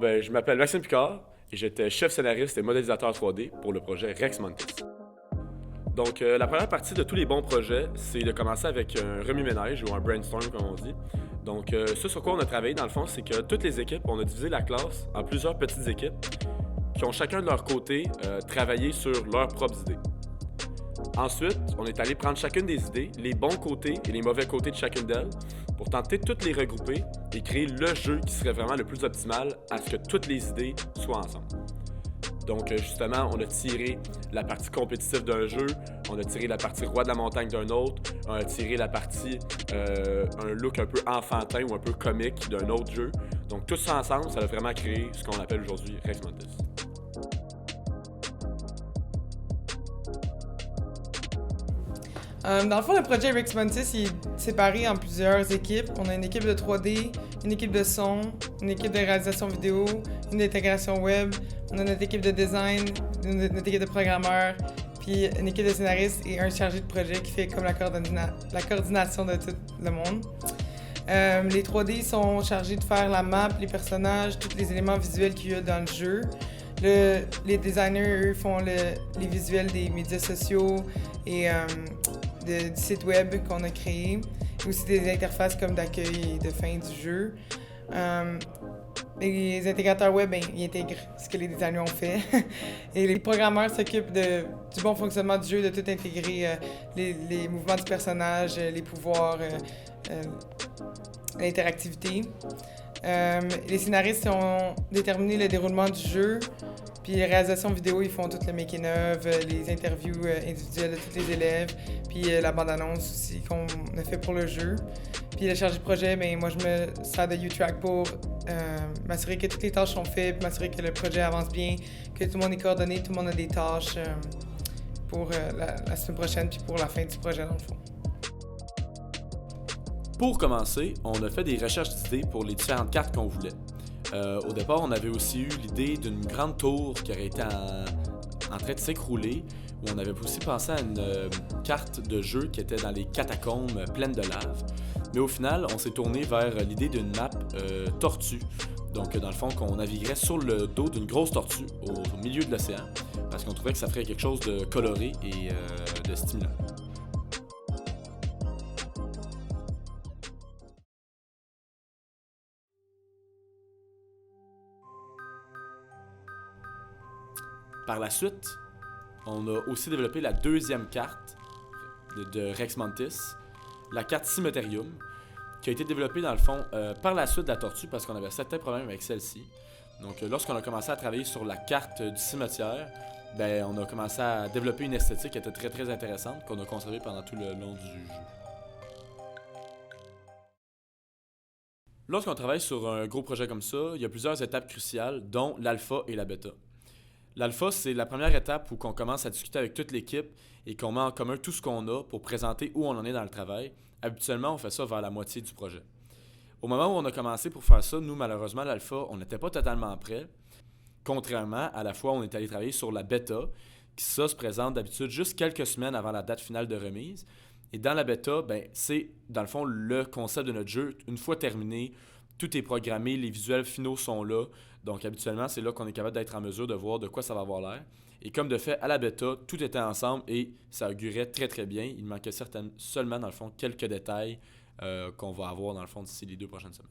Je m'appelle Maxime Picard et j'étais chef scénariste et modélisateur 3D pour le projet Rex Mantis. La première partie de tous les bons projets, c'est de commencer avec un remue-ménage ou un brainstorm, comme on dit. Ce sur quoi on a travaillé, dans le fond, c'est que toutes les équipes, on a divisé la classe en plusieurs petites équipes qui ont chacun de leur côté travaillé sur leurs propres idées. Ensuite, on est allé prendre chacune des idées, les bons côtés et les mauvais côtés de chacune d'elles, pour tenter de toutes les regrouper et créer le jeu qui serait vraiment le plus optimal à ce que toutes les idées soient ensemble. Justement, on a tiré la partie compétitive d'un jeu, on a tiré la partie roi de la montagne d'un autre, on a tiré la partie un look un peu enfantin ou un peu comique d'un autre jeu. Donc tout ça ensemble, ça a vraiment créé ce qu'on appelle aujourd'hui Rex Mantis. Dans le fond, le projet Rex Mantis est séparé en plusieurs équipes. On a une équipe de 3D, une équipe de son, une équipe de réalisation vidéo, une d'intégration web, on a notre équipe de design, notre équipe de programmeurs, puis une équipe de scénaristes et un chargé de projet qui fait comme la coordination de tout le monde. Les 3D sont chargés de faire la map, les personnages, tous les éléments visuels qu'il y a dans le jeu. Les designers, eux, font les visuels des médias sociaux et du site web qu'on a créé. Et aussi des interfaces comme d'accueil et de fin du jeu. Les intégrateurs web, ils intègrent ce que les designers ont fait. Et les programmeurs s'occupent du bon fonctionnement du jeu, de tout intégrer, les mouvements du personnage, les pouvoirs, l'interactivité. Les scénaristes ont déterminé le déroulement du jeu. Puis les réalisations vidéo, ils font tout le making-of, les interviews individuelles de tous les élèves, puis la bande-annonce aussi qu'on a fait pour le jeu. Puis le chargé de projet, moi je me sers de U-Track pour m'assurer que toutes les tâches sont faites, m'assurer que le projet avance bien, que tout le monde est coordonné, tout le monde a des tâches pour la semaine prochaine puis pour la fin du projet dans le fond. Pour commencer, on a fait des recherches d'idées pour les différentes cartes qu'on voulait. Au départ, on avait aussi eu l'idée d'une grande tour qui aurait été en train de s'écrouler, où on avait aussi pensé à une carte de jeu qui était dans les catacombes pleines de lave. Mais au final, on s'est tourné vers l'idée d'une map tortue. Donc, dans le fond, qu'on naviguerait sur le dos d'une grosse tortue au milieu de l'océan, parce qu'on trouvait que ça ferait quelque chose de coloré et de stimulant. Par la suite, on a aussi développé la deuxième carte de Rex Mantis, la carte Cimetherium, qui a été développée dans le fond par la suite de la tortue parce qu'on avait certains problèmes avec celle-ci. Donc lorsqu'on a commencé à travailler sur la carte du cimetière, on a commencé à développer une esthétique qui était très très intéressante qu'on a conservée pendant tout le long du jeu. Lorsqu'on travaille sur un gros projet comme ça, il y a plusieurs étapes cruciales, dont l'alpha et la bêta. L'alpha, c'est la première étape où on commence à discuter avec toute l'équipe et qu'on met en commun tout ce qu'on a pour présenter où on en est dans le travail. Habituellement, on fait ça vers la moitié du projet. Au moment où on a commencé pour faire ça, nous, malheureusement, l'alpha, on n'était pas totalement prêts. Contrairement à la fois où on est allé travailler sur la bêta, qui ça se présente d'habitude juste quelques semaines avant la date finale de remise. Et dans la bêta, c'est dans le fond le concept de notre jeu. Une fois terminé, tout est programmé, les visuels finaux sont là. Donc habituellement, c'est là qu'on est capable d'être en mesure de voir de quoi ça va avoir l'air. Et comme de fait, à la bêta, tout était ensemble et ça augurait très très bien. Il manquait seulement dans le fond quelques détails qu'on va avoir dans le fond d'ici les 2 prochaines semaines.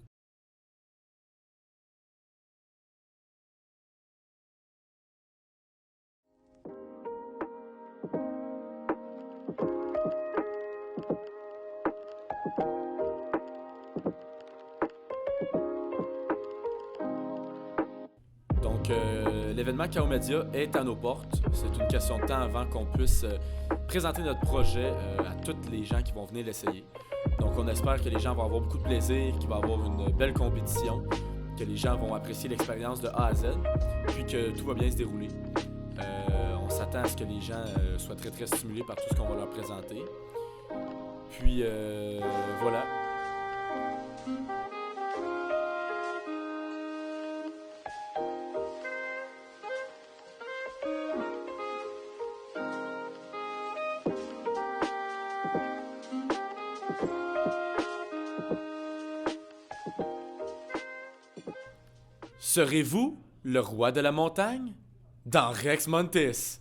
L'événement Chaos Media est à nos portes. C'est une question de temps avant qu'on puisse présenter notre projet à tous les gens qui vont venir l'essayer. Donc on espère que les gens vont avoir beaucoup de plaisir, qu'il va y avoir une belle compétition, que les gens vont apprécier l'expérience de A à Z, puis que tout va bien se dérouler. On s'attend à ce que les gens soient très très stimulés par tout ce qu'on va leur présenter. Puis voilà. Serez-vous le roi de la montagne? Dans Rex Montis.